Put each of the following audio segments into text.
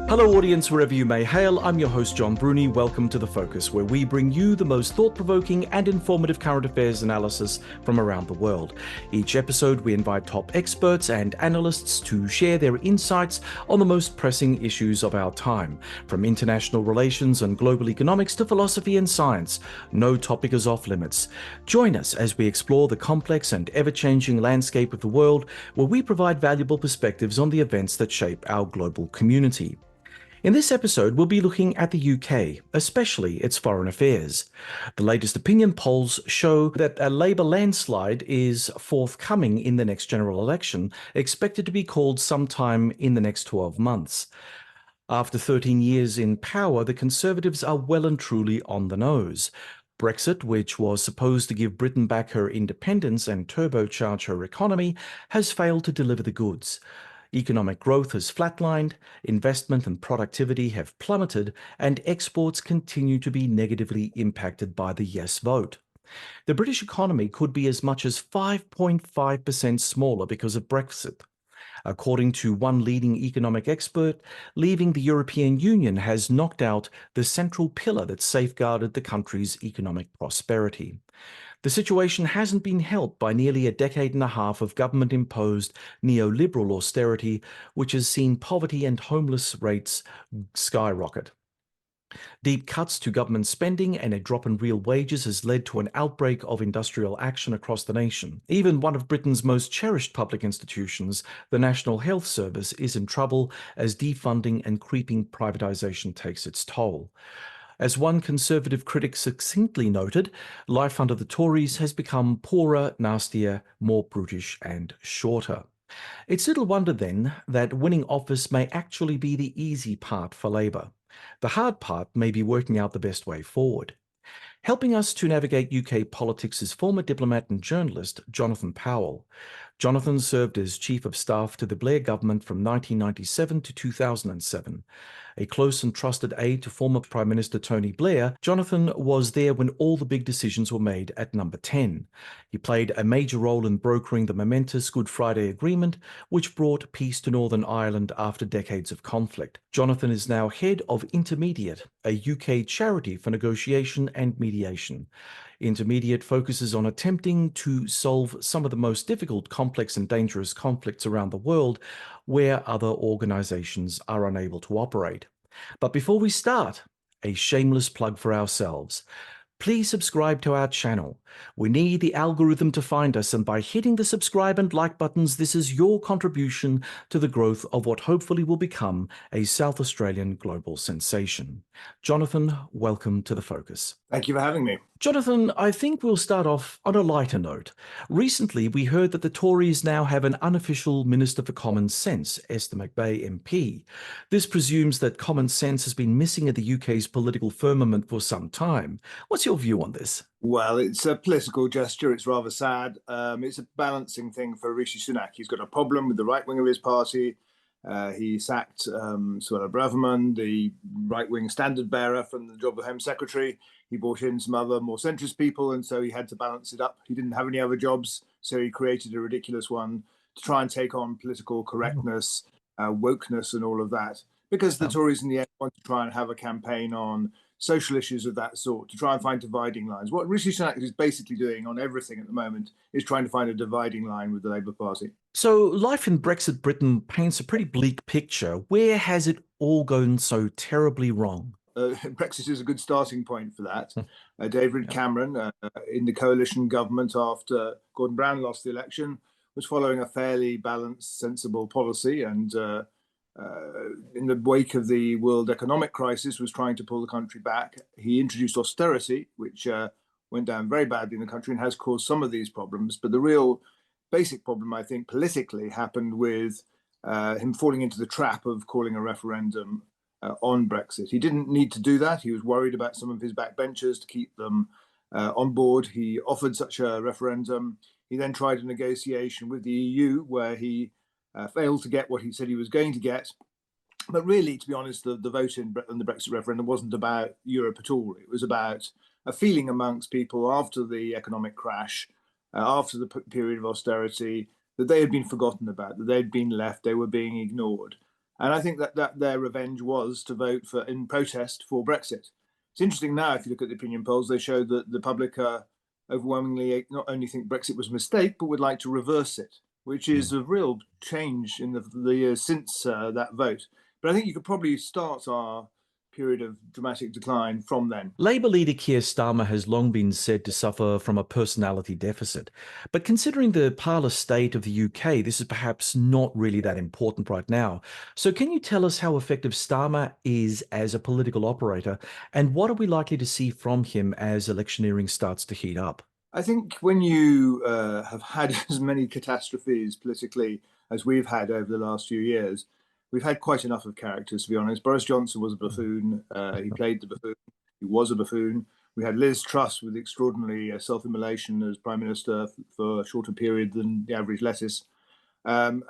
Hello audience, wherever you may hail, I'm your host John Bruni. Welcome to The Focus, where we bring you the most thought-provoking and informative current affairs analysis from around the world. Each episode we invite top experts and analysts to share their insights on the most pressing issues of our time. From international relations and global economics to philosophy and science, no topic is off limits. Join us as we explore the complex and ever-changing landscape of the world, where we provide valuable perspectives on the events that shape our global community. In this episode, we'll be looking at the UK, especially its foreign affairs. The latest opinion polls show that a Labour landslide is forthcoming in the next general election, expected to be called sometime in the next 12 months. After 13 years in power, the Conservatives are well and truly on the nose. Brexit, which was supposed to give Britain back her independence and turbocharge her economy, has failed to deliver the goods. Economic growth has flatlined, investment and productivity have plummeted, and exports continue to be negatively impacted by the yes vote. The British economy could be as much as 5.5% smaller because of Brexit. According to one leading economic expert, leaving the European Union has knocked out the central pillar that safeguarded the country's economic prosperity. The situation hasn't been helped by nearly a decade and a half of government-imposed neoliberal austerity, which has seen poverty and homeless rates skyrocket. Deep cuts to government spending and a drop in real wages has led to an outbreak of industrial action across the nation. Even one of Britain's most cherished public institutions, the National Health Service, is in trouble as defunding and creeping privatisation takes its toll. As one Conservative critic succinctly noted, life under the Tories has become poorer, nastier, more brutish and shorter. It's little wonder then that winning office may actually be the easy part for Labour. The hard part may be working out the best way forward. Helping us to navigate UK politics is former diplomat and journalist Jonathan Powell. Jonathan served as Chief of Staff to the Blair government from 1997 to 2007. A close and trusted aide to former Prime Minister Tony Blair, Jonathan was there when all the big decisions were made at Number 10. He played a major role in brokering the momentous Good Friday Agreement, which brought peace to Northern Ireland after decades of conflict. Jonathan is now head of Intermediate, a UK charity for negotiation and mediation. Intermediate focuses on attempting to solve some of the most difficult, complex and dangerous conflicts around the world where other organisations are unable to operate. But before we start, a shameless plug for ourselves. Please subscribe to our channel. We need the algorithm to find us, and by hitting the subscribe and like buttons, this is your contribution to the growth of what hopefully will become a South Australian global sensation. Jonathan, welcome to The Focus. Thank you for having me. Jonathan, I think we'll start off on a lighter note. Recently, we heard that the Tories now have an unofficial Minister for Common Sense, Esther McVey MP. This presumes that common sense has been missing at the UK's political firmament for some time. What's your view on this? Well, it's a political gesture. It's rather sad. It's a balancing thing for Rishi Sunak. He's got a problem with the right wing of his party. He sacked Suella Braverman, the right-wing standard bearer, from the job of Home Secretary. He brought in some other more centrist people, and so he had to balance it up. He didn't have any other jobs, so he created a ridiculous one to try and take on political correctness, wokeness and all of that. Because the Tories in the end want to try and have a campaign on social issues of that sort, to try and find dividing lines. What Rishi Sunak is basically doing on everything at the moment is trying to find a dividing line with the Labour Party. So life in Brexit Britain paints a pretty bleak picture. Where has it all gone so terribly wrong? Brexit is a good starting point for that. David Cameron, in the coalition government after Gordon Brown lost the election, was following a fairly balanced, sensible policy, and in the wake of the world economic crisis was trying to pull the country back. He introduced austerity, which went down very badly in the country and has caused some of these problems. But the real basic problem, I think, politically happened with him falling into the trap of calling a referendum on Brexit. He didn't need to do that. He was worried about some of his backbenchers to keep them on board. He offered such a referendum. He then tried a negotiation with the EU where he failed to get what he said he was going to get. But really, to be honest, the vote in the Brexit referendum wasn't about Europe at all. It was about a feeling amongst people after the economic crash, after the period of austerity, that they had been forgotten about, that they'd been left, they were being ignored. And I think that their revenge was to vote in protest for Brexit. It's interesting now, if you look at the opinion polls, they show that the public overwhelmingly not only think Brexit was a mistake, but would like to reverse it, which is a real change in the years since that vote. But I think you could probably start our period of dramatic decline from then. Labour leader Keir Starmer has long been said to suffer from a personality deficit. But considering the parlous state of the UK, this is perhaps not really that important right now. So can you tell us how effective Starmer is as a political operator, and what are we likely to see from him as electioneering starts to heat up? I think when you have had as many catastrophes politically as we've had over the last few years, we've had quite enough of characters, to be honest. Boris Johnson was a buffoon. He played the buffoon. He was a buffoon. We had Liz Truss with extraordinary self-immolation as Prime Minister for a shorter period than the average lettuce. And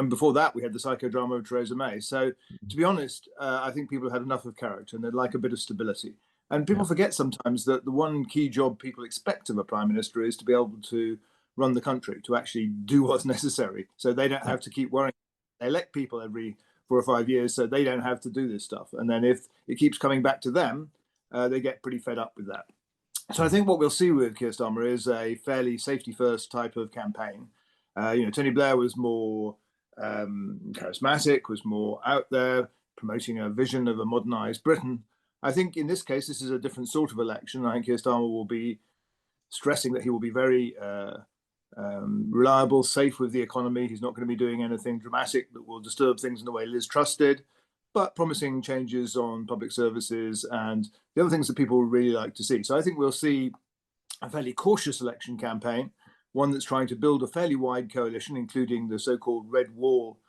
before that, we had the psychodrama of Theresa May. So, to be honest, I think people had enough of character and they'd like a bit of stability. And people forget sometimes that the one key job people expect of a prime minister is to be able to run the country, to actually do what's necessary. So they don't have to keep worrying. They elect people every 4 or 5 years, so they don't have to do this stuff. And then if it keeps coming back to them, they get pretty fed up with that. So I think what we'll see with Keir Starmer is a fairly safety first type of campaign. Tony Blair was more charismatic, was more out there, promoting a vision of a modernized Britain. I think in this case, this is a different sort of election. I think Keir Starmer will be stressing that he will be very reliable, safe with the economy. He's not going to be doing anything dramatic that will disturb things in the way Liz Truss did, but promising changes on public services and the other things that people really like to see. So I think we'll see a fairly cautious election campaign, one that's trying to build a fairly wide coalition, including the so-called Red Wall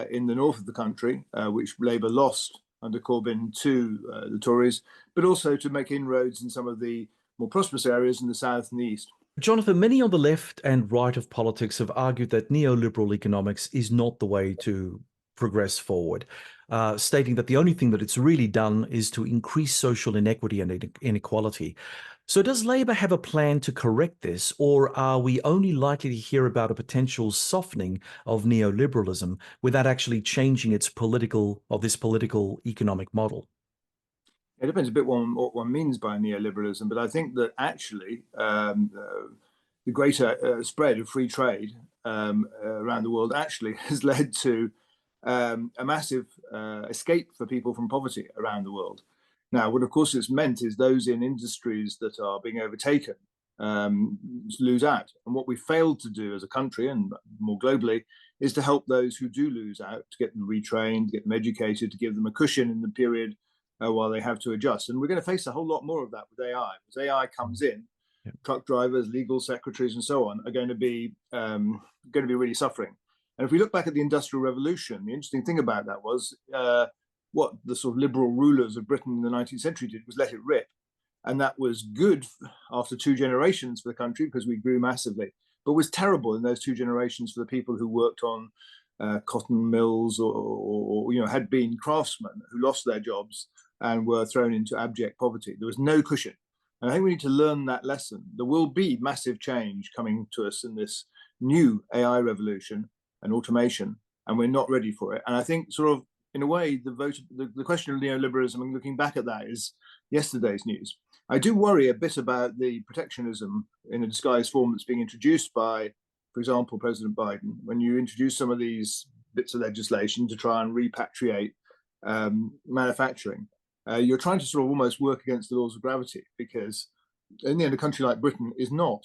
in the north of the country, which Labour lost under Corbyn to the Tories, but also to make inroads in some of the more prosperous areas in the south and the east. Jonathan, many on the left and right of politics have argued that neoliberal economics is not the way to progress forward, stating that the only thing that it's really done is to increase social inequity and inequality. So does Labour have a plan to correct this, or are we only likely to hear about a potential softening of neoliberalism without actually changing this political economic model? It depends a bit on what one means by neoliberalism, but I think that actually the greater spread of free trade around the world actually has led to a massive escape for people from poverty around the world. Now, what of course it's meant is those in industries that are being overtaken lose out. And what we failed to do as a country and more globally is to help those who do lose out, to get them retrained, to get them educated, to give them a cushion in the period while they have to adjust. And we're going to face a whole lot more of that with AI. As AI comes in, truck drivers, legal secretaries, and so on are going to be really suffering. And if we look back at the Industrial Revolution, the interesting thing about that was what the sort of liberal rulers of Britain in the 19th century did was let it rip. And that was good after 2 generations for the country because we grew massively, but was terrible in those 2 generations for the people who worked on cotton mills or had been craftsmen who lost their jobs and were thrown into abject poverty. There was no cushion. And I think we need to learn that lesson. There will be massive change coming to us in this new AI revolution and automation, and we're not ready for it. And I think sort of, in a way, the question of neoliberalism and looking back at that is yesterday's news. I do worry a bit about the protectionism in a disguised form that's being introduced by, for example, President Biden. When you introduce some of these bits of legislation to try and repatriate manufacturing, you're trying to sort of almost work against the laws of gravity, because in the end, a country like Britain is not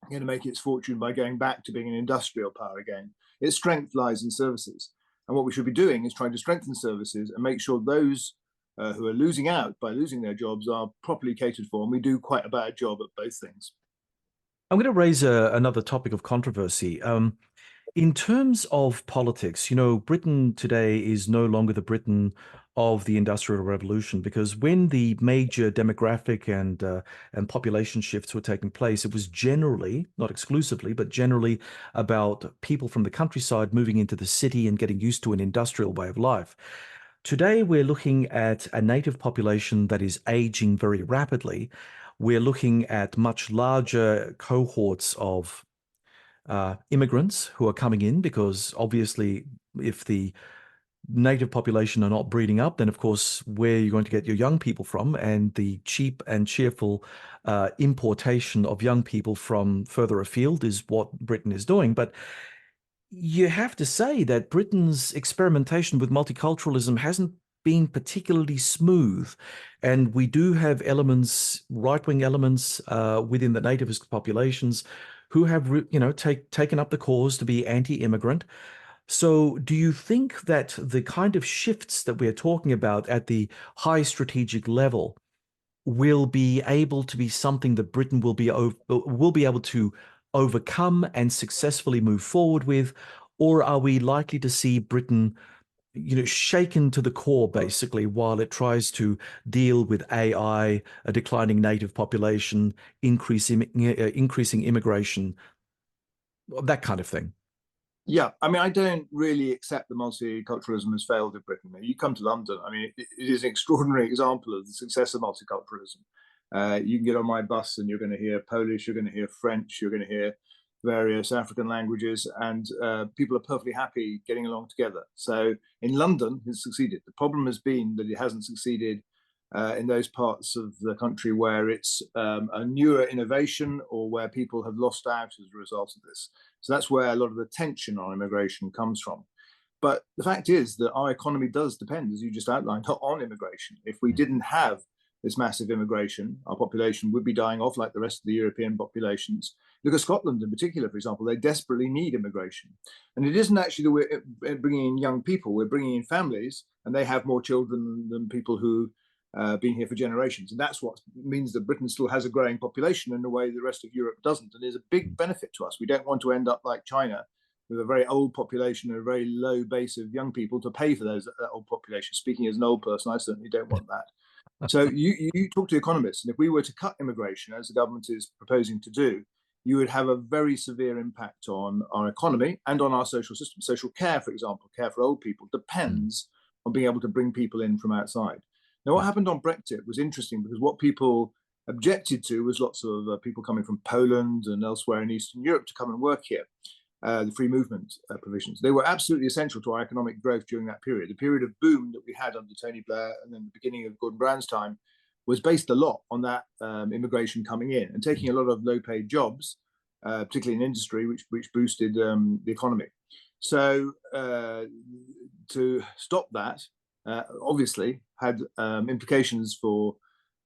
going to make its fortune by going back to being an industrial power again. Its strength lies in services. And what we should be doing is trying to strengthen services and make sure those who are losing out by losing their jobs are properly catered for. And we do quite a bad job at both things. I'm going to raise another topic of controversy. In terms of politics, you know, Britain today is no longer the Britain of the Industrial Revolution because when the major demographic and population shifts were taking place, it was generally, not exclusively, but generally about people from the countryside moving into the city and getting used to an industrial way of life. Today, we're looking at a native population that is aging very rapidly. We're looking at much larger cohorts of immigrants who are coming in because obviously, if the native population are not breeding up, then of course, where are you going to get your young people from? And the cheap and cheerful importation of young people from further afield is what Britain is doing. But you have to say that Britain's experimentation with multiculturalism hasn't been particularly smooth. And we do have elements, right-wing elements within the nativist populations who have, taken up the cause to be anti-immigrant. So do you think that the kind of shifts that we're talking about at the high strategic level will be able to be something that Britain will be able to overcome and successfully move forward with, or are we likely to see Britain, shaken to the core basically while it tries to deal with AI, a declining native population, increasing immigration, that kind of thing? Yeah, I mean, I don't really accept that multiculturalism has failed in Britain. You come to London, I mean, it is an extraordinary example of the success of multiculturalism. You can get on my bus and you're going to hear Polish, you're going to hear French, you're going to hear various African languages, and people are perfectly happy getting along together. So in London, it's succeeded. The problem has been that it hasn't succeeded in those parts of the country where it's a newer innovation or where people have lost out as a result of this. So that's where a lot of the tension on immigration comes from. But the fact is that our economy does depend, as you just outlined, on immigration. If we didn't have this massive immigration, our population would be dying off like the rest of the European populations. Look at Scotland in particular, for example, they desperately need immigration. And it isn't actually that we're bringing in young people, we're bringing in families, and they have more children than people who been here for generations. And that's what means that Britain still has a growing population in a way the rest of Europe doesn't. And there's a big benefit to us. We don't want to end up like China with a very old population and a very low base of young people to pay for that old population. Speaking as an old person, I certainly don't want that. So you talk to economists, and if we were to cut immigration, as the government is proposing to do, you would have a very severe impact on our economy and on our social system. Social care, for example, care for old people, depends on being able to bring people in from outside. Now, what happened on Brexit was interesting because what people objected to was lots of people coming from Poland and elsewhere in Eastern Europe to come and work here, the free movement provisions. They were absolutely essential to our economic growth during that period. The period of boom that we had under Tony Blair and then the beginning of Gordon Brown's time was based a lot on that immigration coming in and taking a lot of low-paid jobs, particularly in industry, which boosted the economy. So to stop that, obviously had implications for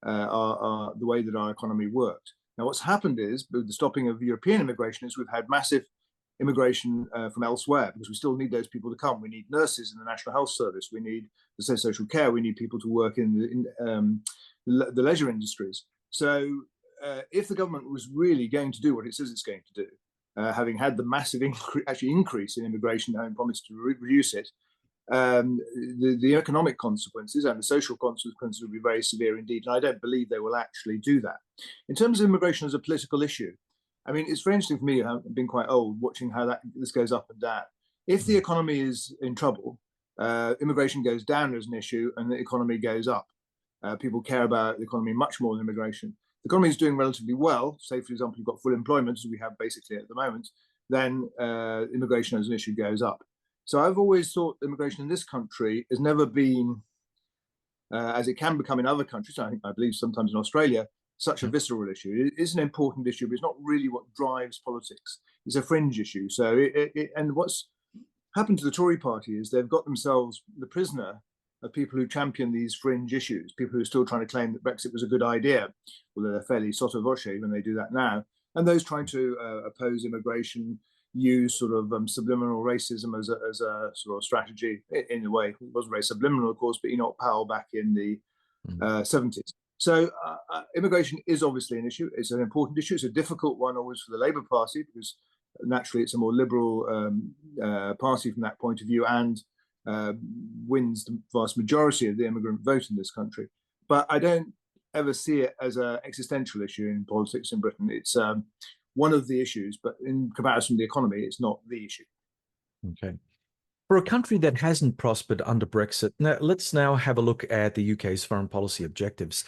the way that our economy worked. Now, what's happened is, with the stopping of European immigration, is we've had massive immigration from elsewhere because we still need those people to come. We need nurses in the National Health Service. We need the social care. We need people to work in the leisure industries. So if the government was really going to do what it says it's going to do, having had the massive increase in immigration, having promised to reduce it, the economic consequences and the social consequences will be very severe indeed. And I don't believe they will actually do that. In terms of immigration as a political issue, I mean, it's very interesting for me, I've been quite old, watching how this goes up and down. If the economy is in trouble, immigration goes down as an issue and the economy goes up. People care about the economy much more than immigration. The economy is doing relatively well. Say, for example, you've got full employment, as we have basically at the moment, then immigration as an issue goes up. So I've always thought immigration in this country has never been, as it can become in other countries, I believe sometimes in Australia, such a visceral issue. It is an important issue, but it's not really what drives politics. It's a fringe issue. So, and what's happened to the Tory party is they've got themselves the prisoner of people who champion these fringe issues, people who are still trying to claim that Brexit was a good idea, although they're fairly sotto voce when they do that now, and those trying to oppose immigration use sort of subliminal racism as a sort of strategy in a way. It wasn't very subliminal, of course, but Enoch Powell back in the 70s. So immigration is obviously an issue. It's an important issue. It's a difficult one always for the Labour Party because naturally it's a more liberal party from that point of view, and wins the vast majority of the immigrant vote in this country. But I don't ever see it as an existential issue in politics in Britain. It's one of the issues, but in comparison to the economy, it's not the issue. Okay. For a country that hasn't prospered under Brexit, let's now have a look at the UK's foreign policy objectives.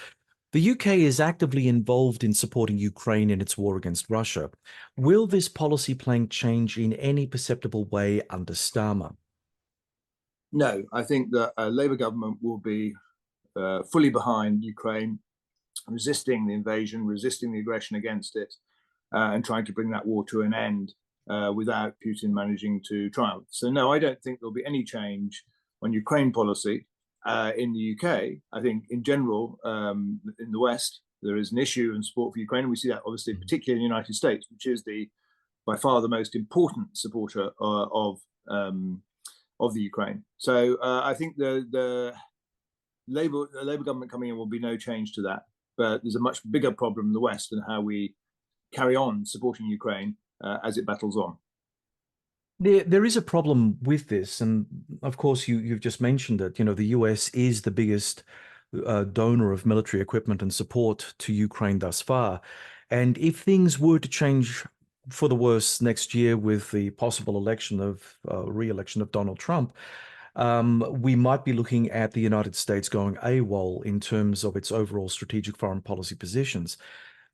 The UK is actively involved in supporting Ukraine in its war against Russia. Will this policy plank change in any perceptible way under Starmer? No, I think that a Labour government will be fully behind Ukraine, resisting the invasion, resisting the aggression against it, and trying to bring that war to an end without Putin managing to triumph. So no, I don't think there'll be any change on Ukraine policy in the UK. I think in general, in the West, there is an issue and support for Ukraine. And we see that obviously, particularly in the United States, which is by far the most important supporter of the Ukraine. So I think the Labour government coming in will be no change to that. But there's a much bigger problem in the West and how we carry on supporting Ukraine as it battles on. There is a problem with this, and of course, you've just mentioned it. You know, the US is the biggest donor of military equipment and support to Ukraine thus far, and if things were to change for the worse next year with the possible re-election of Donald Trump, we might be looking at the United States going AWOL in terms of its overall strategic foreign policy positions.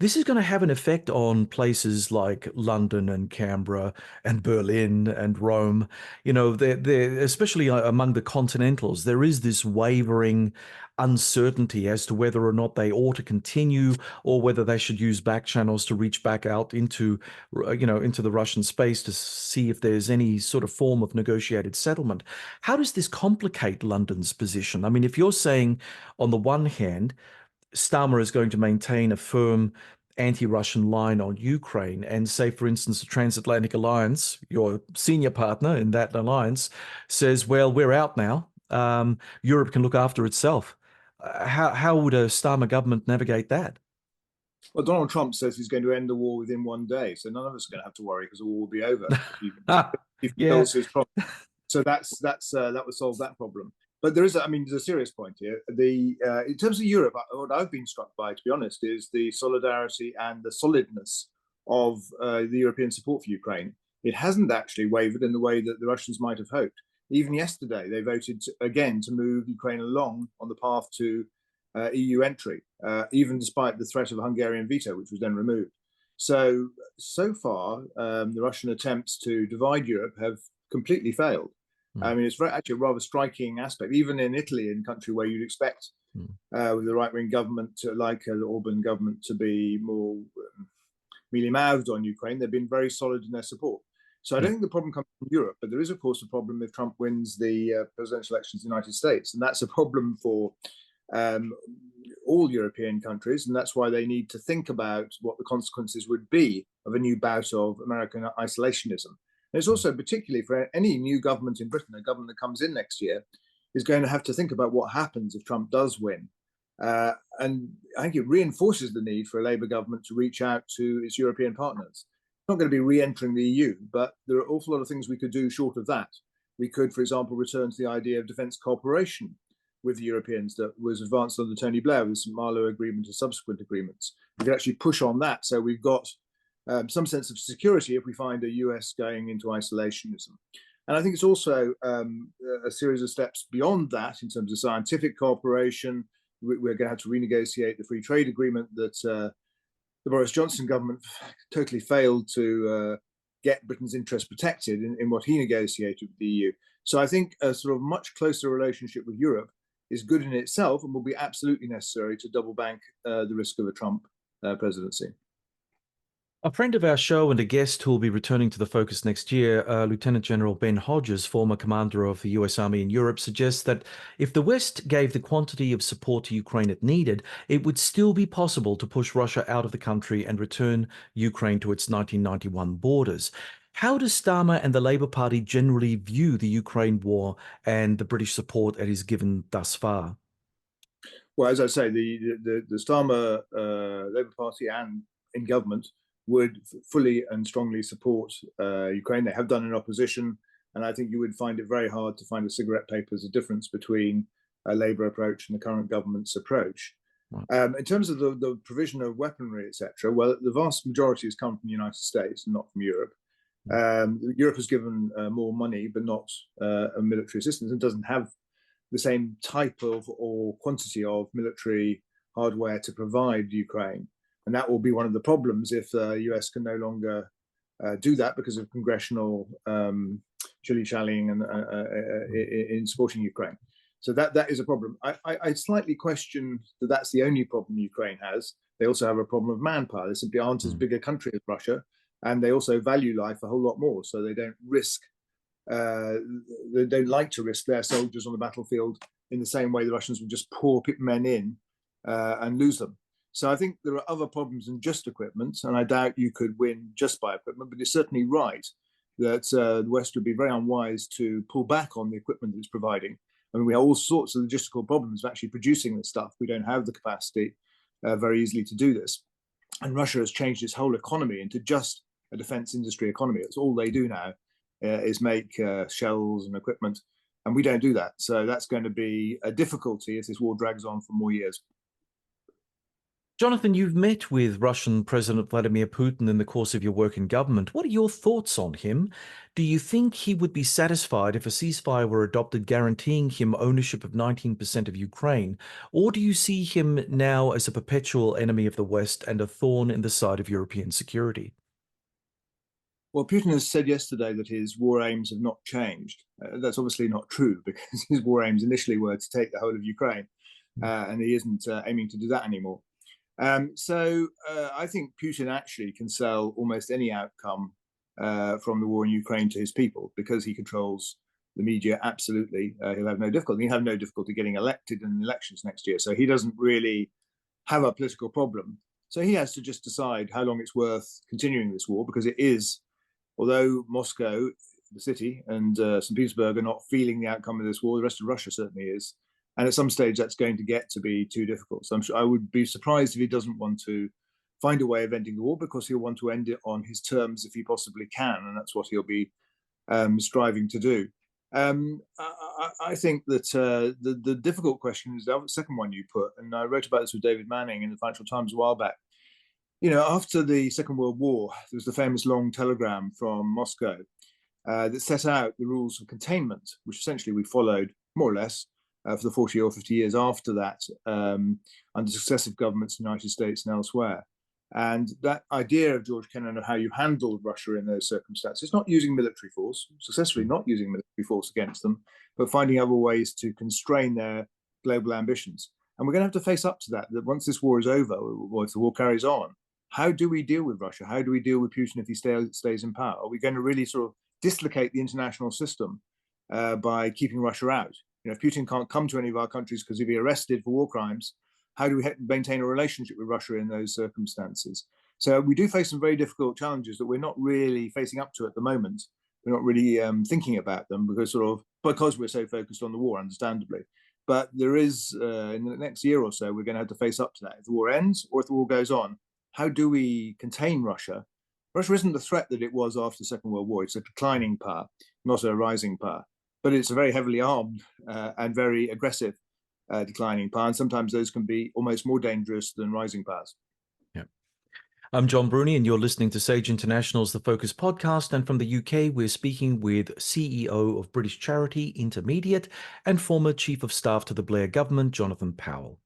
This is going to have an effect on places like London and Canberra and Berlin and Rome. You know, especially among the continentals, there is this wavering uncertainty as to whether or not they ought to continue or whether they should use back channels to reach back out into the Russian space to see if there's any sort of form of negotiated settlement. How does this complicate London's position? I mean, if you're saying on the one hand, Starmer is going to maintain a firm anti-Russian line on Ukraine, and say, for instance, the Transatlantic Alliance, your senior partner in that alliance, says, well, we're out now. Europe can look after itself. How would a Starmer government navigate that? Well, Donald Trump says he's going to end the war within 1 day, so none of us are going to have to worry because the war will be over if he Yeah. fulfills his promise. So that would solve that problem. But there's a serious point here. In terms of Europe, what I've been struck by, to be honest, is the solidarity and the solidness of the European support for Ukraine. It hasn't actually wavered in the way that the Russians might have hoped. Even yesterday, they voted again to move Ukraine along on the path to EU entry, even despite the threat of a Hungarian veto, which was then removed. So far, the Russian attempts to divide Europe have completely failed. I mean, it's actually a rather striking aspect, even in Italy, in a country where you'd expect with the right-wing government, like the Orban government, to be more mealy-mouthed on Ukraine. They've been very solid in their support. So I don't think the problem comes from Europe, but there is, of course, a problem if Trump wins the presidential elections in the United States. And that's a problem for all European countries. And that's why they need to think about what the consequences would be of a new bout of American isolationism. It's also particularly for any new government in Britain, a government that comes in next year, is going to have to think about what happens if Trump does win. And I think it reinforces the need for a Labour government to reach out to its European partners. It's not going to be re-entering the EU, but there are an awful lot of things we could do short of that. We could, for example, return to the idea of defence cooperation with the Europeans that was advanced under Tony Blair with the St. Malo Agreement and subsequent agreements. We could actually push on that, so we've got some sense of security if we find the US going into isolationism. And I think it's also a series of steps beyond that in terms of scientific cooperation. We're going to have to renegotiate the free trade agreement that the Boris Johnson government totally failed to get Britain's interests protected in what he negotiated with the EU. So I think a sort of much closer relationship with Europe is good in itself and will be absolutely necessary to double bank the risk of a Trump presidency. A friend of our show and a guest who will be returning to the focus next year, Lieutenant General Ben Hodges, former commander of the US Army in Europe, suggests that if the West gave the quantity of support to Ukraine it needed, it would still be possible to push Russia out of the country and return Ukraine to its 1991 borders. How does Starmer and the Labour Party generally view the Ukraine war and the British support it has given thus far? Well, as I say, the Starmer Labour Party and in government would fully and strongly support Ukraine. They have done in opposition, and I think you would find it very hard to find a cigarette paper as a difference between a Labour approach and the current government's approach. In terms of the provision of weaponry, etc., well, the vast majority has come from the United States and not from Europe. Europe has given more money, but not military assistance, and doesn't have the same type of or quantity of military hardware to provide Ukraine. And that will be one of the problems if the US can no longer do that because of congressional shilly-shallying and in supporting Ukraine. So that is a problem. I slightly question that that's the only problem Ukraine has. They also have a problem of manpower. They simply aren't as big a country as Russia, and they also value life a whole lot more. So they don't risk, they don't like to risk their soldiers on the battlefield in the same way the Russians would just pour men in and lose them. So I think there are other problems than just equipment, and I doubt you could win just by equipment, but it's certainly right that the West would be very unwise to pull back on the equipment that it's providing. I mean, we have all sorts of logistical problems of actually producing this stuff. We don't have the capacity very easily to do this. And Russia has changed its whole economy into just a defense industry economy. That's all they do now is make shells and equipment. And we don't do that. So that's going to be a difficulty if this war drags on for more years. Jonathan, you've met with Russian President Vladimir Putin in the course of your work in government. What are your thoughts on him? Do you think he would be satisfied if a ceasefire were adopted guaranteeing him ownership of 19% of Ukraine? Or do you see him now as a perpetual enemy of the West and a thorn in the side of European security? Well, Putin has said yesterday that his war aims have not changed. That's obviously not true, because his war aims initially were to take the whole of Ukraine, and he isn't aiming to do that anymore. So I think Putin actually can sell almost any outcome from the war in Ukraine to his people because he controls the media. Absolutely, he'll have no difficulty. He'll have no difficulty getting elected in elections next year. So he doesn't really have a political problem. So he has to just decide how long it's worth continuing this war, because it is, although Moscow, the city, and St. Petersburg are not feeling the outcome of this war, the rest of Russia certainly is. And at some stage, that's going to get to be too difficult. So I would be surprised if he doesn't want to find a way of ending the war, because he'll want to end it on his terms if he possibly can. And that's what he'll be striving to do. I think that the difficult question is the second one you put. And I wrote about this with David Manning in the Financial Times a while back. You know, after the Second World War, there was the famous long telegram from Moscow that set out the rules of containment, which essentially we followed more or less for the 40 or 50 years after that, under successive governments in the United States and elsewhere. And that idea of George Kennan of how you handled Russia in those circumstances, not using military force, successfully not using military force against them, but finding other ways to constrain their global ambitions. And we're going to have to face up to that once this war is over, or if the war carries on. How do we deal with Russia? How do we deal with Putin if he stays in power? Are we going to really sort of dislocate the international system by keeping Russia out? You know, if Putin can't come to any of our countries because he'll be arrested for war crimes, how do we maintain a relationship with Russia in those circumstances? So we do face some very difficult challenges that we're not really facing up to at the moment. We're not really thinking about them because we're so focused on the war, understandably. But there is, in the next year or so, we're going to have to face up to that. If the war ends or if the war goes on, how do we contain Russia? Russia isn't the threat that it was after the Second World War. It's a declining power, not a rising power. But it's a very heavily armed and very aggressive declining power. And sometimes those can be almost more dangerous than rising powers. Yeah. I'm John Bruni, and you're listening to Sage International's The Focus podcast. And from the UK, we're speaking with CEO of British charity Intermediate and former Chief of Staff to the Blair government, Jonathan Powell.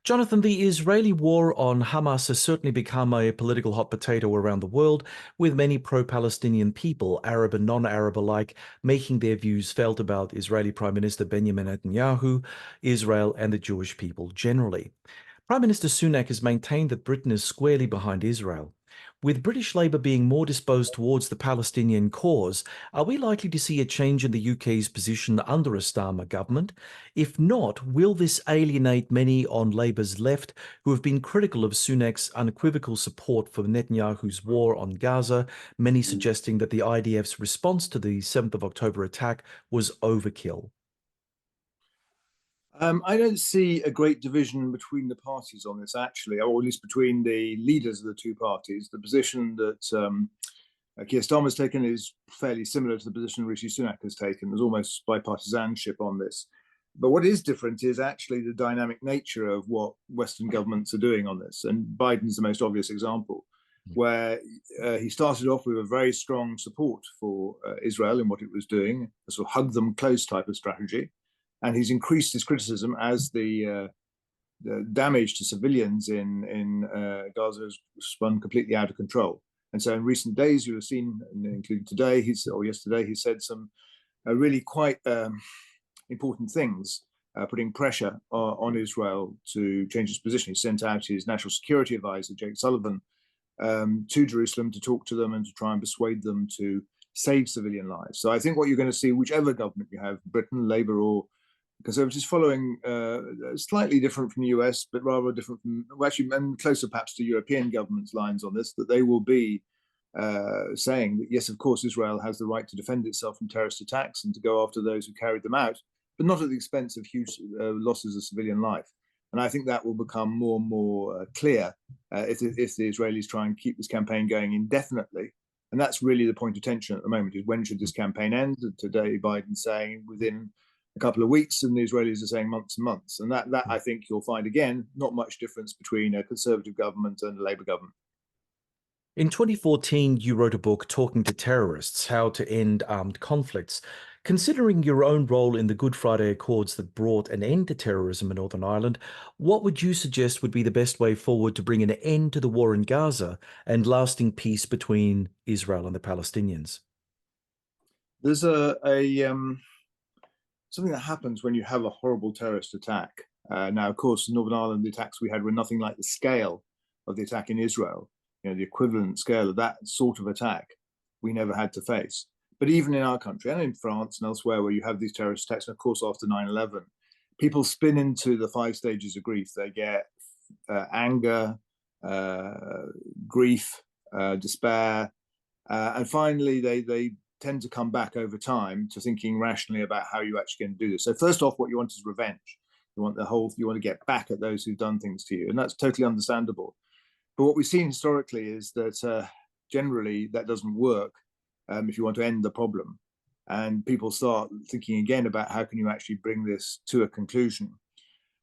Jonathan, the Israeli war on Hamas has certainly become a political hot potato around the world, with many pro-Palestinian people, Arab and non-Arab alike, making their views felt about Israeli Prime Minister Benjamin Netanyahu, Israel, and the Jewish people generally. Prime Minister Sunak has maintained that Britain is squarely behind Israel. With British Labour being more disposed towards the Palestinian cause, are we likely to see a change in the UK's position under a Starmer government? If not, will this alienate many on Labour's left who have been critical of Sunak's unequivocal support for Netanyahu's war on Gaza, many suggesting that the IDF's response to the 7th of October attack was overkill? I don't see a great division between the parties on this, actually, or at least between the leaders of the two parties. The position that Keir Starmer's taken is fairly similar to the position Rishi Sunak has taken. There's almost bipartisanship on this. But what is different is actually the dynamic nature of what Western governments are doing on this. And Biden's the most obvious example, where he started off with a very strong support for Israel in what it was doing, a sort of hug them close type of strategy. And he's increased his criticism as the damage to civilians in Gaza has spun completely out of control. And so in recent days, you have seen, including today, yesterday, he said some really quite important things, putting pressure on Israel to change its position. He sent out his national security advisor, Jake Sullivan, to Jerusalem to talk to them and to try and persuade them to save civilian lives. So I think what you're going to see, whichever government you have, Britain, Labour or Conservatives, following slightly different from the US, but rather different from, well, actually, and closer perhaps to European governments' lines on this, that they will be saying that, yes, of course, Israel has the right to defend itself from terrorist attacks and to go after those who carried them out, but not at the expense of huge losses of civilian life. And I think that will become more and more clear if the Israelis try and keep this campaign going indefinitely. And that's really the point of tension at the moment, is when should this campaign end? Today, Biden's saying within a couple of weeks, and the Israelis are saying months and months. And that I think you'll find, again, not much difference between a Conservative government and a Labour government. In 2014, you wrote a book, Talking to Terrorists: How to End Armed Conflicts. Considering your own role in the Good Friday Accords that brought an end to terrorism in Northern Ireland, what would you suggest would be the best way forward to bring an end to the war in Gaza and lasting peace between Israel and the Palestinians? There's something that happens when you have a horrible terrorist attack. Now, of course, in Northern Ireland, the attacks we had were nothing like the scale of the attack in Israel. The equivalent scale of that sort of attack we never had to face. But even in our country and in France and elsewhere where you have these terrorist attacks, and of course after 9/11, people spin into the 5 stages of grief. They get anger, grief, despair, and finally they tend to come back over time to thinking rationally about how you actually going to do this. So first off, what you want is revenge. You want to get back at those who've done things to you, and that's totally understandable. But what we've seen historically is that generally that doesn't work if you want to end the problem. And people start thinking again about how can you actually bring this to a conclusion.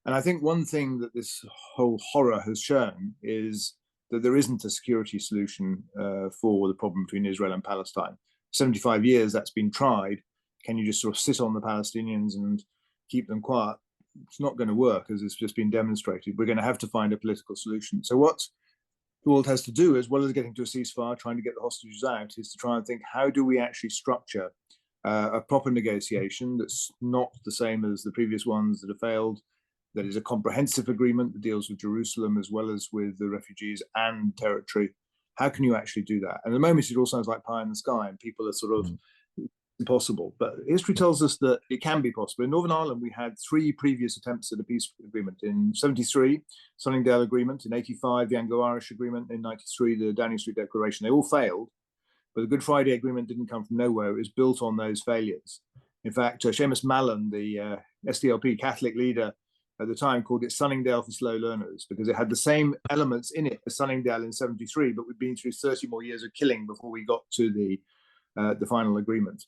And I think one thing that this whole horror has shown is that there isn't a security solution for the problem between Israel and Palestine. 75 years that's been tried. Can you just sort of sit on the Palestinians and keep them quiet? It's not going to work, as it's just been demonstrated. We're going to have to find a political solution. So what the world has to do, as well as getting to a ceasefire, trying to get the hostages out, is to try and think, how do we actually structure a proper negotiation that's not the same as the previous ones that have failed, that is a comprehensive agreement that deals with Jerusalem as well as with the refugees and territory. How can you actually do that? And at the moment, it all sounds like pie in the sky, and people are sort of impossible. But history tells us that it can be possible. In Northern Ireland, we had 3 previous attempts at a peace agreement. In 73, Sunningdale Agreement. In 85, the Anglo-Irish Agreement. In 93, the Downing Street Declaration. They all failed. But the Good Friday Agreement didn't come from nowhere. It was built on those failures. In fact, Seamus Mallon, the SDLP Catholic leader at the time, called it Sunningdale for slow learners, because it had the same elements in it as Sunningdale in 73, but we'd been through 30 more years of killing before we got to the final agreement.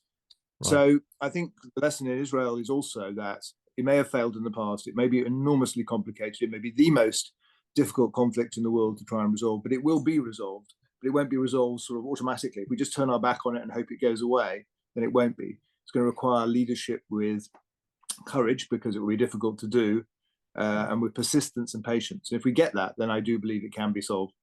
Right. So I think the lesson in Israel is also that it may have failed in the past. It may be enormously complicated. It may be the most difficult conflict in the world to try and resolve, but it will be resolved. But it won't be resolved sort of automatically. If we just turn our back on it and hope it goes away, then it won't be. It's going to require leadership with courage, because it will be difficult to do, and with persistence and patience. And if we get that, then I do believe it can be solved.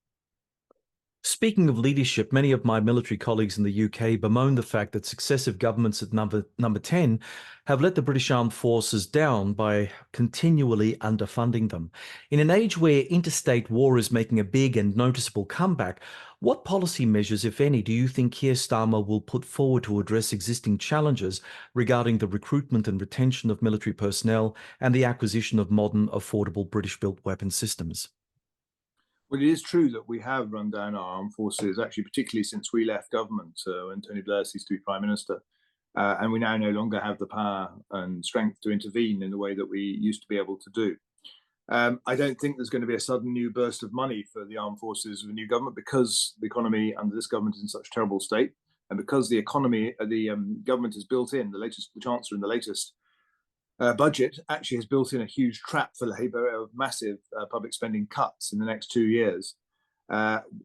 Speaking of leadership, many of my military colleagues in the UK bemoan the fact that successive governments at number 10 have let the British Armed Forces down by continually underfunding them. In an age where interstate war is making a big and noticeable comeback, what policy measures, if any, do you think Keir Starmer will put forward to address existing challenges regarding the recruitment and retention of military personnel and the acquisition of modern, affordable British-built weapon systems? Well, it is true that we have run down our armed forces, actually, particularly since we left government when Tony Blair ceased to be Prime Minister. and we now no longer have the power and strength to intervene in the way that we used to be able to do. I don't think there's going to be a sudden new burst of money for the armed forces of a new government, because the economy under this government is in such a terrible state, and because the government has built in the Chancellor in the latest budget actually has built in a huge trap for Labour of massive public spending cuts in the next 2 years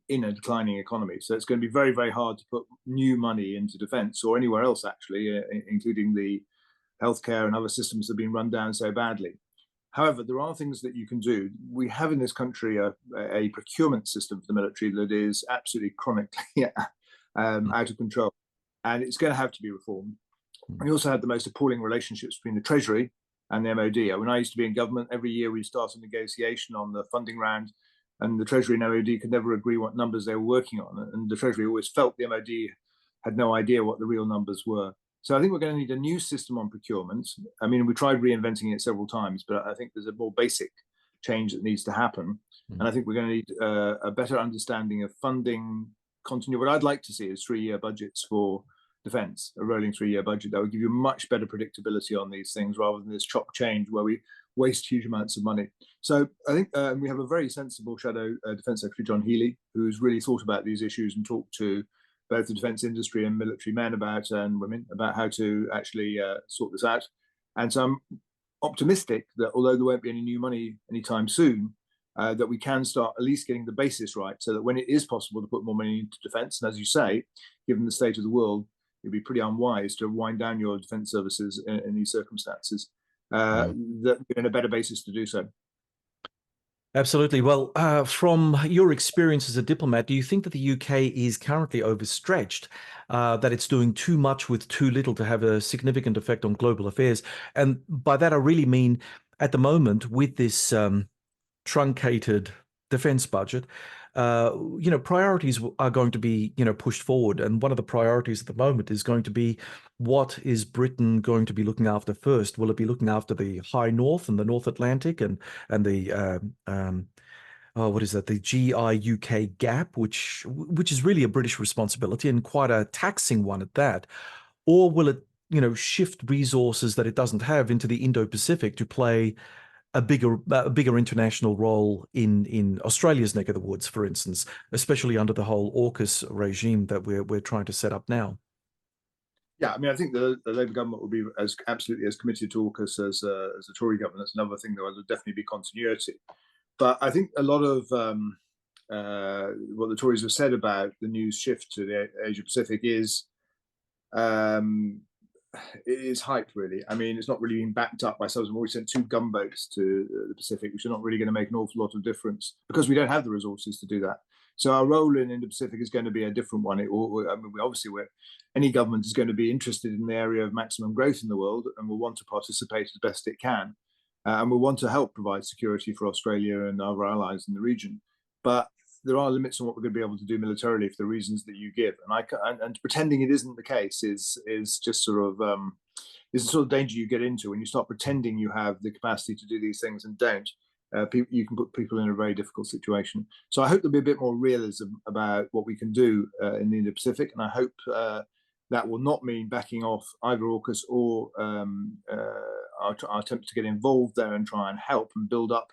in a declining economy. So it's going to be very, very hard to put new money into defence or anywhere else, actually, including the healthcare and other systems that have been run down so badly. However, there are things that you can do. We have in this country a procurement system for the military that is absolutely chronically out of control, and it's going to have to be reformed. We also had the most appalling relationships between the Treasury and the MOD. When I used to be in government, every year we started a negotiation on the funding round, and the Treasury and MOD could never agree what numbers they were working on. And the Treasury always felt the MOD had no idea what the real numbers were. So I think we're going to need a new system on procurement. I mean, we tried reinventing it several times, but I think there's a more basic change that needs to happen. And I think we're going to need a better understanding of funding continuity. What I'd like to see is 3-year budgets for defence, a rolling 3-year budget that would give you much better predictability on these things rather than this chop change where we waste huge amounts of money. So I think we have a very sensible Shadow Defence Secretary, John Healey, who's really thought about these issues and talked to both the defence industry and military men and women about how to actually sort this out. And so I'm optimistic that although there won't be any new money anytime soon, that we can start at least getting the basis right, so that when it is possible to put more money into defence, and as you say, given the state of the world, it'd be pretty unwise to wind down your defence services in these circumstances, that we're in a better basis to do so. Absolutely. Well, from your experience as a diplomat, do you think that the UK is currently overstretched, that it's doing too much with too little to have a significant effect on global affairs? And by that, I really mean at the moment with this truncated defense budget, priorities are going to be, pushed forward. And one of the priorities at the moment is going to be, what is Britain going to be looking after first? Will it be looking after the high north and the North Atlantic and the what is that? The GI-UK gap, which is really a British responsibility and quite a taxing one at that, or will it, shift resources that it doesn't have into the Indo-Pacific to play a bigger international role in Australia's neck of the woods, for instance, especially under the whole AUKUS regime that we're trying to set up now? Yeah, I mean, I think the Labour government will be absolutely as committed to AUKUS as the Tory government. That's another thing, though, there'll definitely be continuity. But I think a lot of what the Tories have said about the new shift to the Asia Pacific is hype, really. I mean, it's not really been backed up by some. We've always sent 2 gunboats to the Pacific, which are not really going to make an awful lot of difference because we don't have the resources to do that. So our role in the Pacific is going to be a different one. Any government is going to be interested in the area of maximum growth in the world and will want to participate as best it can, and will want to help provide security for Australia and our allies in the region. But there are limits on what we're going to be able to do militarily for the reasons that you give, and pretending it isn't the case is just sort of is the sort of danger you get into when you start pretending you have the capacity to do these things and don't. You can put people in a very difficult situation. So I hope there'll be a bit more realism about what we can do in the Indo-Pacific, and I hope that will not mean backing off either AUKUS or our attempts to get involved there and try and help and build up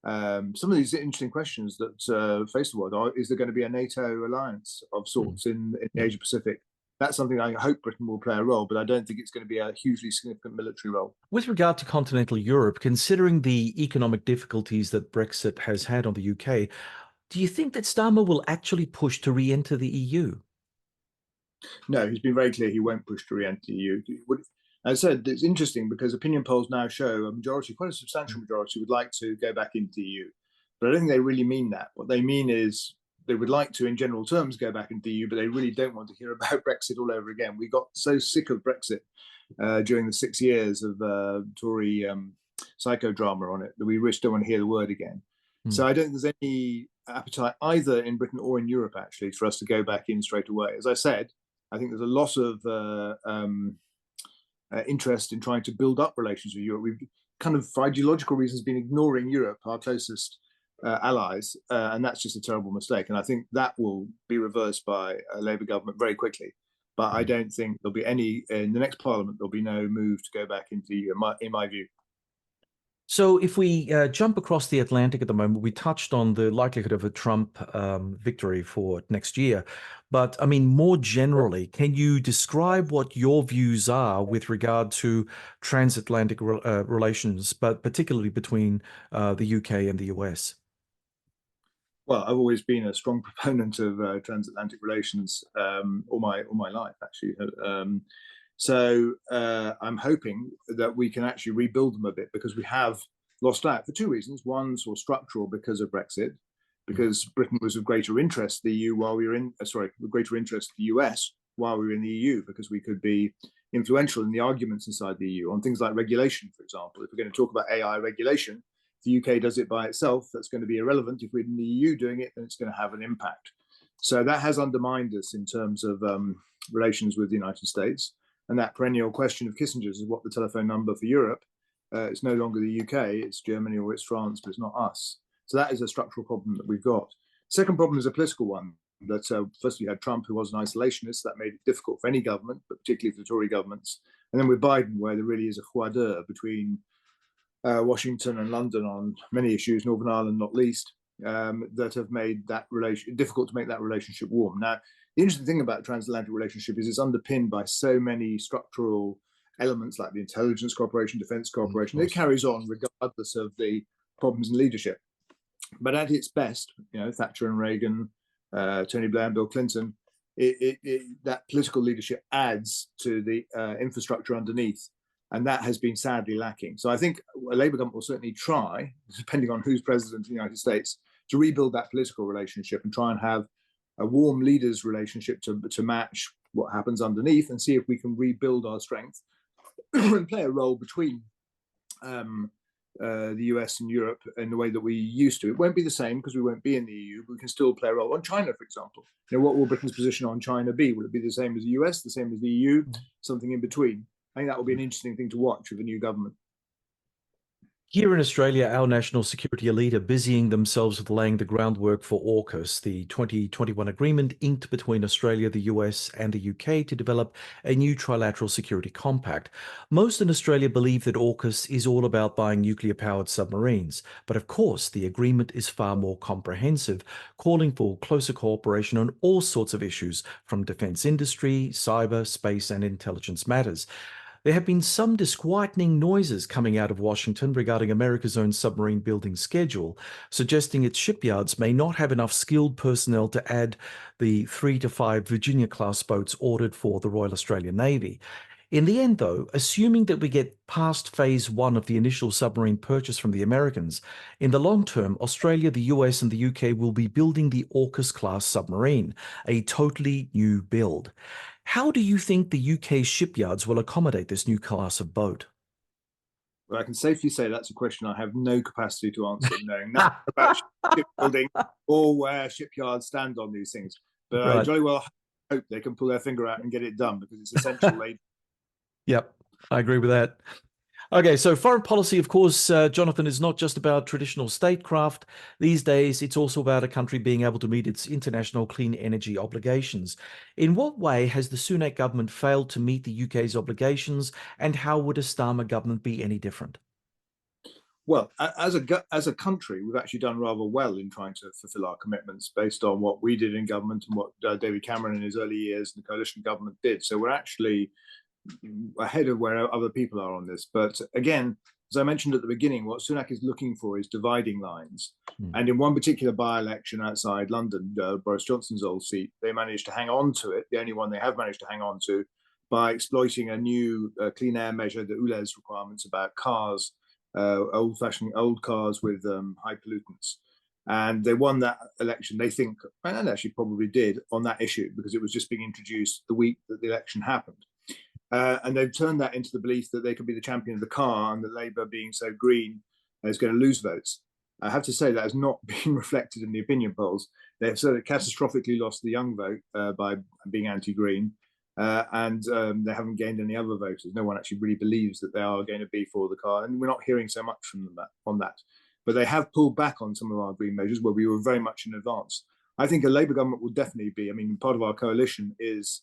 some of these interesting questions that face the world. Is there going to be a NATO alliance of sorts in the Asia Pacific? That's something I hope Britain will play a role, but I don't think it's going to be a hugely significant military role. With regard to continental Europe, considering the economic difficulties that Brexit has had on the UK, do you think that Starmer will actually push to re-enter the EU? No, he's been very clear he won't push to re-enter the EU. As I said, it's interesting because opinion polls now show a majority, quite a substantial majority, would like to go back into the EU. But I don't think they really mean that. What they mean is they would like to, in general terms, go back into the EU, but they really don't want to hear about Brexit all over again. We got so sick of Brexit during the 6 years of Tory psychodrama on it that we don't want to hear the word again. So I don't think there's any appetite either in Britain or in Europe, actually, for us to go back in straight away. As I said, I think there's a lot of interest in trying to build up relations with Europe. We've kind of, for ideological reasons, been ignoring Europe, our closest allies, and that's just a terrible mistake. And I think that will be reversed by a Labour government very quickly. But I don't think there'll be any in the next Parliament. There'll be no move to go back into the EU, in my view. So, if we jump across the Atlantic at the moment, we touched on the likelihood of a Trump victory for next year. But I mean, more generally, can you describe what your views are with regard to transatlantic relations, but particularly between the UK and the US? Well, I've always been a strong proponent of transatlantic relations all my life, actually. I'm hoping that we can actually rebuild them a bit, because we have lost out for two reasons. One, sort of structural, because of Brexit, because Britain was of greater interest to the EU while we were in, of greater interest to the US while we were in the EU, because we could be influential in the arguments inside the EU on things like regulation, for example. If we're going to talk about AI regulation, if the UK does it by itself, that's going to be irrelevant. If we're in the EU doing it, then it's going to have an impact. So that has undermined us in terms of relations with the United States. And that perennial question of Kissinger's is what the telephone number for Europe. It's no longer the UK, it's Germany or it's France, but it's not us. So that is a structural problem that we've got. Second problem is a political one. That first we had Trump, who was an isolationist. That made it difficult for any government, but particularly for the Tory governments. And then with Biden, where there really is a croix d'oeuvre between Washington and London on many issues, Northern Ireland not least, that have made that difficult to make that relationship warm. Now, the interesting thing about the transatlantic relationship is it's underpinned by so many structural elements like the intelligence cooperation, defense cooperation. It carries on regardless of the problems in leadership. But at its best, Thatcher and Reagan, Tony Blair and Bill Clinton, that political leadership adds to the infrastructure underneath. And that has been sadly lacking. So I think a Labour government will certainly try, depending on who's president in the United States, to rebuild that political relationship and try and have a warm leaders relationship to match what happens underneath, and see if we can rebuild our strength and play a role between the US and Europe in the way that we used to. It won't be the same because we won't be in the EU, but we can still play a role on China, for example. What will Britain's position on China be? Will it be the same as the US, the same as the EU, something in between? I think that will be an interesting thing to watch with the new government. Here in Australia, our national security elite are busying themselves with laying the groundwork for AUKUS, the 2021 agreement inked between Australia, the US, and the UK to develop a new trilateral security compact. Most in Australia believe that AUKUS is all about buying nuclear-powered submarines, but of course, the agreement is far more comprehensive, calling for closer cooperation on all sorts of issues, from defence industry, cyber, space, and intelligence matters. There have been some disquieting noises coming out of Washington regarding America's own submarine building schedule, suggesting its shipyards may not have enough skilled personnel to add the 3 to 5 Virginia-class boats ordered for the Royal Australian Navy. In the end, though, assuming that we get past phase one of the initial submarine purchase from the Americans, in the long term, Australia, the US, and the UK will be building the AUKUS-class submarine, a totally new build. How do you think the UK shipyards will accommodate this new class of boat? Well, I can safely say that's a question I have no capacity to answer, knowing nothing about shipbuilding or where shipyards stand on these things. But I jolly well hope they can pull their finger out and get it done, because it's essential labor. Yep, I agree with that. Okay, so foreign policy, of course, Jonathan, is not just about traditional statecraft. These days, it's also about a country being able to meet its international clean energy obligations. In what way has the Sunak government failed to meet the UK's obligations, and how would a Starmer government be any different? Well, as a country, we've actually done rather well in trying to fulfil our commitments based on what we did in government and what David Cameron in his early years and the coalition government did. So we're actually ahead of where other people are on this. But again, as I mentioned at the beginning, what Sunak is looking for is dividing lines. And in one particular by-election outside London, Boris Johnson's old seat, they managed to hang on to it, the only one they have managed to hang on to, by exploiting a new clean air measure, the ULEZ requirements about cars, old cars with high pollutants. And they won that election, they think, and actually probably did, on that issue, because it was just being introduced the week that the election happened. And they've turned that into the belief that they could be the champion of the car, and that Labour, being so green, is going to lose votes. I have to say that has not been reflected in the opinion polls. They've sort of catastrophically lost the young vote by being anti-green, and they haven't gained any other voters. No one actually really believes that they are going to be for the car, and we're not hearing so much from them on that. But they have pulled back on some of our green measures where we were very much in advance. I think a Labour government will definitely be, part of our coalition is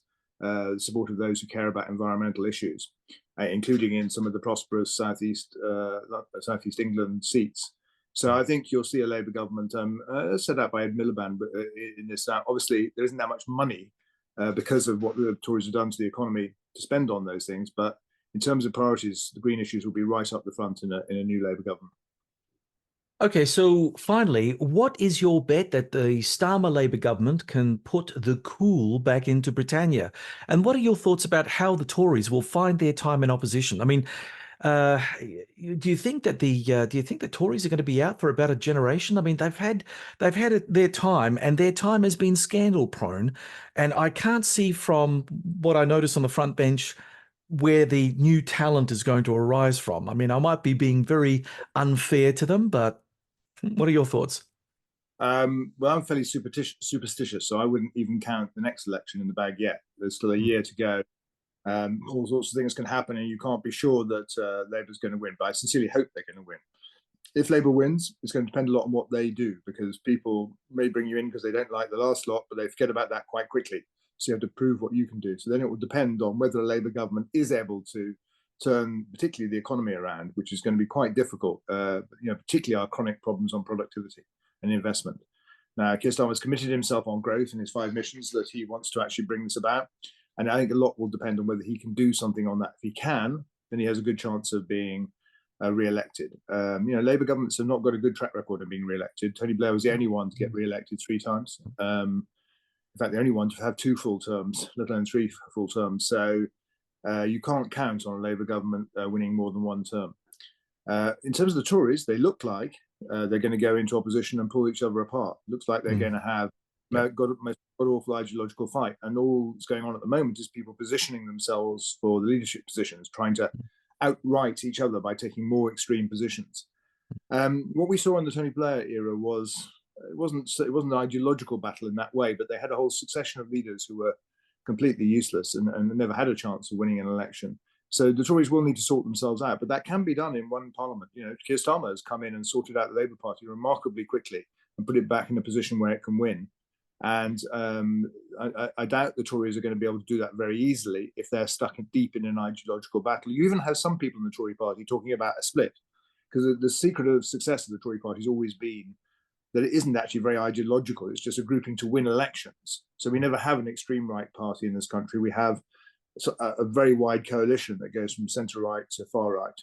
support of those who care about environmental issues, including in some of the prosperous southeast England seats. So I think you'll see a Labour government set out by Ed Miliband in this. Obviously, there isn't that much money because of what the Tories have done to the economy to spend on those things. But in terms of priorities, the green issues will be right up the front in a new Labour government. Okay, so finally, what is your bet that the Starmer Labour government can put the cool back into Britannia? And what are your thoughts about how the Tories will find their time in opposition? I mean, do you think that the Tories are going to be out for about a generation? I mean, they've had their time, and their time has been scandal prone, and I can't see from what I notice on the front bench where the new talent is going to arise from. I mean, I might be being very unfair to them, but what are your thoughts? Well, I'm fairly superstitious, so I wouldn't even count the next election in the bag yet. There's still a year to go. All sorts of things can happen, and you can't be sure that Labour's going to win. But I sincerely hope they're going to win. If Labour wins, it's going to depend a lot on what they do, because people may bring you in because they don't like the last lot, but they forget about that quite quickly. So you have to prove what you can do. So then it will depend on whether a Labour government is able to turn particularly the economy around, which is going to be quite difficult, particularly our chronic problems on productivity and investment. Now, Keir Starmer's committed himself on growth in his 5 missions that he wants to actually bring this about. And I think a lot will depend on whether he can do something on that. If he can, then he has a good chance of being re-elected. Labour governments have not got a good track record of being re-elected. Tony Blair was the only one to get re-elected 3 times. In fact, the only one to have 2 full terms, let alone 3 full terms. So you can't count on a Labour government winning more than 1 term. In terms of the Tories, they look like they're going to go into opposition and pull each other apart. Looks like they're going to have got awful ideological fight. And all that's going on at the moment is people positioning themselves for the leadership positions, trying to outright each other by taking more extreme positions. What we saw in the Tony Blair era was it wasn't an ideological battle in that way, but they had a whole succession of leaders who were completely useless and never had a chance of winning an election. So the Tories will need to sort themselves out, but that can be done in one parliament. Keir Starmer has come in and sorted out the Labour Party remarkably quickly and put it back in a position where it can win. And I doubt the Tories are going to be able to do that very easily if they're stuck deep in an ideological battle. You even have some people in the Tory party talking about a split, because the secret of success of the Tory party has always been that it isn't actually very ideological. It's just a grouping to win elections. So we never have an extreme right party in this country. We have a very wide coalition that goes from centre right to far right.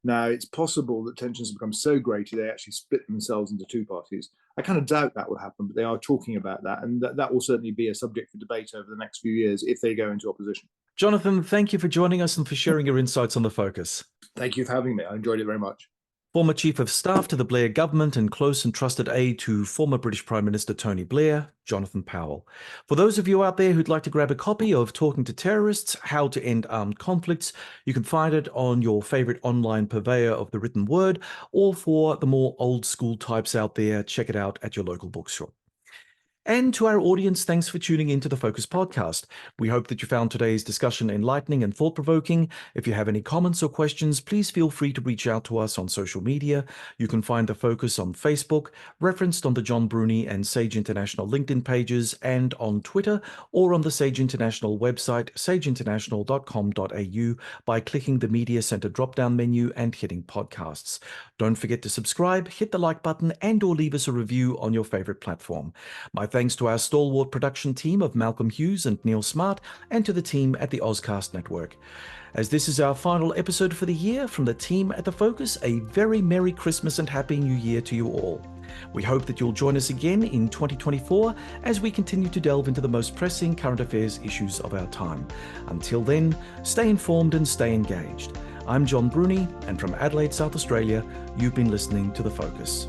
Now, it's possible that tensions have become so great they actually split themselves into 2 parties. I kind of doubt that will happen, but they are talking about that. And that will certainly be a subject for debate over the next few years if they go into opposition. Jonathan, thank you for joining us and for sharing your insights on The Focus. Thank you for having me. I enjoyed it very much. Former Chief of Staff to the Blair government and close and trusted aide to former British Prime Minister Tony Blair, Jonathan Powell. For those of you out there who'd like to grab a copy of Talking to Terrorists, How to End Armed Conflicts, you can find it on your favourite online purveyor of the written word, or for the more old school types out there, check it out at your local bookshop. And to our audience, thanks for tuning into the Focus podcast. We hope that you found today's discussion enlightening and thought-provoking. If you have any comments or questions, please feel free to reach out to us on social media. You can find the Focus on Facebook, referenced on the John Bruni and Sage International LinkedIn pages, and on Twitter, or on the Sage International website, sageinternational.com.au, by clicking the Media Center drop-down menu and hitting podcasts. Don't forget to subscribe, hit the like button, and or leave us a review on your favorite platform. My thanks to our stalwart production team of Malcolm Hughes and Neil Smart, and to the team at the Ozcast Network. As this is our final episode for the year, from the team at The Focus, a very Merry Christmas and Happy New Year to you all. We hope that you'll join us again in 2024 as we continue to delve into the most pressing current affairs issues of our time. Until then, stay informed and stay engaged. I'm John Bruni, and from Adelaide, South Australia, you've been listening to The Focus.